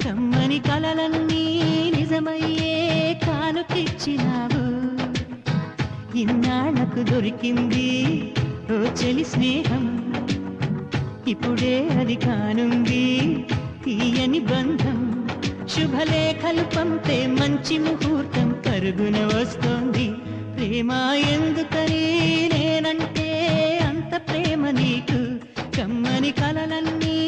కమ్మని కలలన్నీ నిజమయ్యే కానుకిచ్చినావు. ఇన్నాళ్లకు దొరికింది ఓ చెలి స్నేహం, ఇప్పుడే అది కానుంది తీయని బంధం. శుభలేఖలు పంపే మంచి ముహూర్తం పరుగున వస్తోంది. ప్రేమ ఎందుకని నేనంటే అంత ప్రేమ నీకు, కమ్మని కలలన్నీ